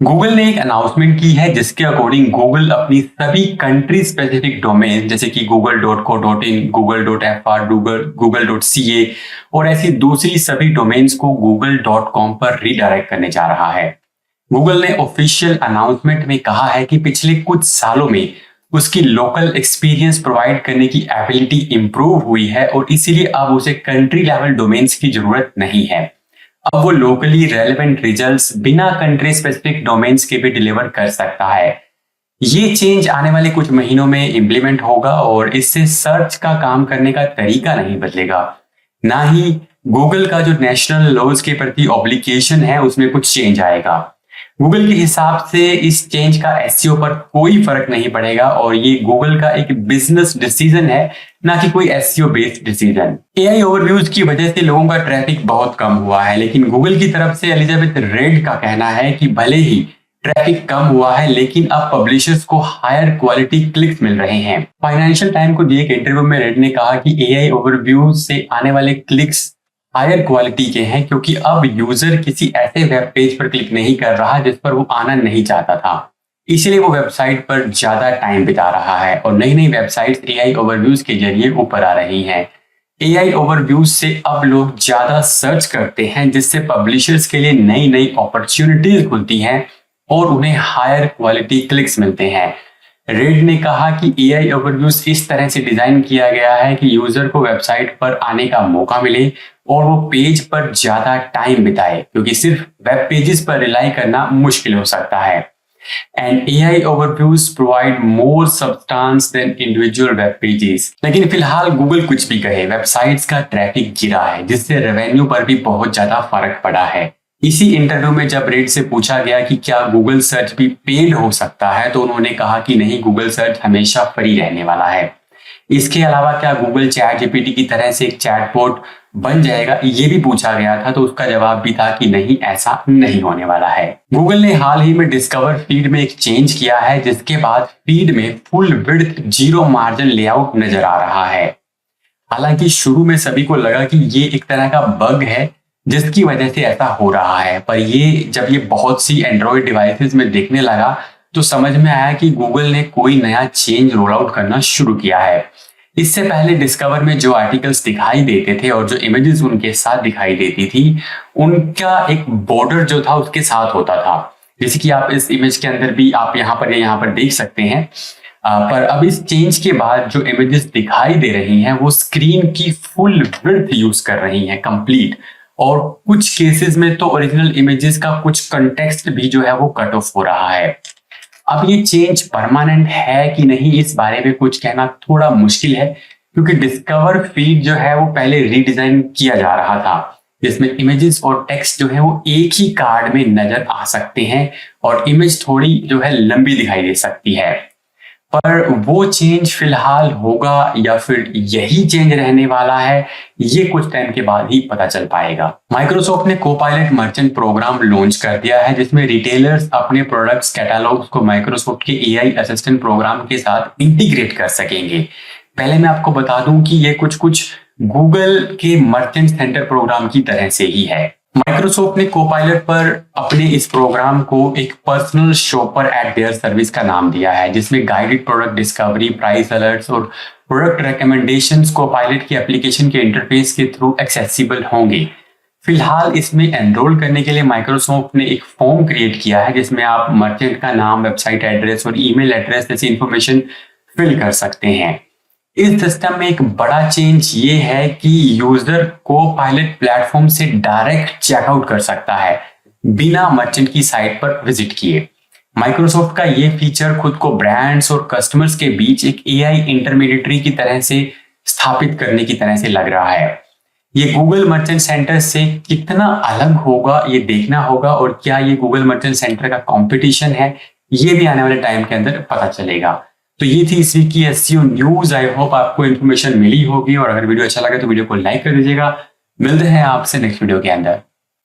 Google ने एक announcement की है जिसके अकॉर्डिंग गूगल अपनी सभी कंट्री स्पेसिफिक डोमेन जैसे कि google.co.in, google.fr, google.ca और ऐसी दूसरी सभी डोमेन्स को google.com पर रीडायरेक्ट करने जा रहा है। गूगल ने ऑफिशियल अनाउंसमेंट में कहा है कि पिछले कुछ सालों में उसकी लोकल एक्सपीरियंस प्रोवाइड करने की एबिलिटी इंप्रूव हुई है और इसीलिए अब उसे कंट्री लेवल डोमेन्स की जरूरत नहीं है। अब वो लोकली रेलेवेंट रिजल्ट्स बिना कंट्री स्पेसिफिक डोमेन्स के भी डिलीवर कर सकता है। ये चेंज आने वाले कुछ महीनों में इंप्लीमेंट होगा और इससे सर्च का काम करने का तरीका नहीं बदलेगा, ना ही गूगल का जो नेशनल लॉज के प्रति ऑब्लिगेशन है उसमें कुछ चेंज आएगा। गूगल के हिसाब से इस चेंज का एसईओ पर कोई फर्क नहीं पड़ेगा और ये गूगल का एक बिजनेस डिसीजन है, ना कि कोई SEO based decision. AI overviews की वजह से लोगों का ट्रैफिक बहुत कम हुआ है, लेकिन गूगल की तरफ से एलिजाबेथ रेड का कहना है कि भले ही ट्रैफिक कम हुआ है लेकिन अब पब्लिशर्स को हायर क्वालिटी क्लिक्स मिल रहे हैं। फाइनेंशियल टाइम को दिए एक इंटरव्यू में रेड ने कहा कि एआई ओवरव्यूज से आने वाले क्लिक्स हायर क्वालिटी के हैं क्योंकि अब यूजर किसी ऐसे वेब पेज पर क्लिक नहीं कर रहा जिस पर वो आना नहीं चाहता था, इसलिए वो वेबसाइट पर ज्यादा टाइम बिता रहा है और नई नई वेबसाइट्स एआई ओवरव्यूज के जरिए ऊपर आ रही हैं। एआई ओवरव्यूज से अब लोग ज्यादा सर्च करते हैं जिससे पब्लिशर्स के लिए नई नई अपॉर्चुनिटीज खुलती हैं और उन्हें हायर क्वालिटी क्लिक्स मिलते हैं। रेड ने कहा कि एआई ओवरव्यूज इस तरह से डिजाइन किया गया है कि यूजर को वेबसाइट पर आने का मौका मिले और वो पेज पर ज्यादा टाइम बिताए, क्योंकि सिर्फ वेब पेजेस पर रिलाई करना मुश्किल हो सकता है। And AI overviews provide more substance than individual web pages. लेकिन फिलहाल गूगल कुछ भी कहे, वेबसाइट्स का ट्रैफिक गिरा है जिससे रेवेन्यू पर भी बहुत ज्यादा फर्क पड़ा है। इसी इंटरव्यू में जब रेड से पूछा गया कि क्या गूगल सर्च भी पेड हो सकता है तो उन्होंने कहा कि नहीं, गूगल सर्च हमेशा फ्री रहने वाला है। इसके अलावा क्या गूगल चैट जीपीटी की तरह से एक चैटबॉट बन जाएगा, ये भी पूछा गया था, तो उसका जवाब भी था कि नहीं, ऐसा नहीं होने वाला है। गूगल ने हाल ही में डिस्कवर फीड में एक चेंज किया है जिसके बाद फीड में full width zero margin layout नजर आ रहा है। हालांकि शुरू में सभी को लगा कि ये एक तरह का बग है जिसकी वजह से ऐसा हो रहा है, पर जब ये बहुत सी एंड्रॉइड डिवाइसेस में देखने लगा तो समझ में आया कि गूगल ने कोई नया चेंज रोल आउट करना शुरू किया है। इससे पहले डिस्कवर में जो आर्टिकल्स दिखाई देते थे और जो इमेजेस उनके साथ दिखाई देती थी, उनका एक बॉर्डर जो था उसके साथ होता था, जैसे कि आप इस इमेज के अंदर भी आप यहाँ पर देख सकते हैं। पर अब इस चेंज के बाद जो इमेजेस दिखाई दे रही हैं वो स्क्रीन की फुल विड्थ यूज कर रही हैं, कंप्लीट, और कुछ केसेस में तो ओरिजिनल इमेजेस का कुछ कंटेक्स्ट भी जो है वो कट ऑफ हो रहा है। अब ये चेंज परमानेंट है कि नहीं, इस बारे में कुछ कहना थोड़ा मुश्किल है, क्योंकि डिस्कवर फीड जो है वो पहले रीडिजाइन किया जा रहा था जिसमें इमेजेस और टेक्स्ट जो है वो एक ही कार्ड में नजर आ सकते हैं और इमेज थोड़ी जो है लंबी दिखाई दे सकती है। पर वो चेंज फिलहाल होगा या फिर यही चेंज रहने वाला है, ये कुछ टाइम के बाद ही पता चल पाएगा। माइक्रोसॉफ्ट ने कोपायलट मर्चेंट प्रोग्राम लॉन्च कर दिया है जिसमें रिटेलर्स अपने प्रोडक्ट्स कैटलॉग्स को माइक्रोसॉफ्ट के एआई असिस्टेंट प्रोग्राम के साथ इंटीग्रेट कर सकेंगे। पहले मैं आपको बता दूं कि ये कुछ गूगल के मर्चेंट सेंटर प्रोग्राम की तरह से ही है। माइक्रोसॉफ्ट ने कोपायलट पर अपने इस प्रोग्राम को एक personal shopper eight their service का नाम दिया है, जिसमें guided product discovery, price alerts और प्रोडक्ट रिकमेंडेशंस कोपायलट की एप्लीकेशन के इंटरफेस के थ्रू एक्सेसिबल होंगे। फिलहाल इसमें एनरोल करने के लिए माइक्रोसॉफ्ट ने एक फॉर्म क्रिएट किया है जिसमें आप मर्चेंट का नाम, वेबसाइट एड्रेस और ईमेल एड्रेस जैसी इंफॉर्मेशन फिल कर सकते हैं। इस सिस्टम में एक बड़ा चेंज ये है कि यूजर कोपायलट प्लेटफॉर्म से डायरेक्ट चेकआउट कर सकता है बिना मर्चेंट की साइट पर विजिट किए। माइक्रोसॉफ्ट का ये फीचर खुद को ब्रांड्स और कस्टमर्स के बीच एक एआई इंटरमीडिएटरी की तरह से स्थापित करने की तरह से लग रहा है। ये गूगल मर्चेंट सेंटर से कितना अलग होगा ये देखना होगा, और क्या ये गूगल मर्चेंट सेंटर का कंपटीशन है ये भी आने वाले टाइम के अंदर पता चलेगा। तो ये थी इस वीक की एसईओ न्यूज। आई होप आपको इन्फॉर्मेशन मिली होगी, और अगर वीडियो अच्छा लगे तो वीडियो को लाइक कर दीजिएगा। मिलते हैं आपसे नेक्स्ट वीडियो के अंदर।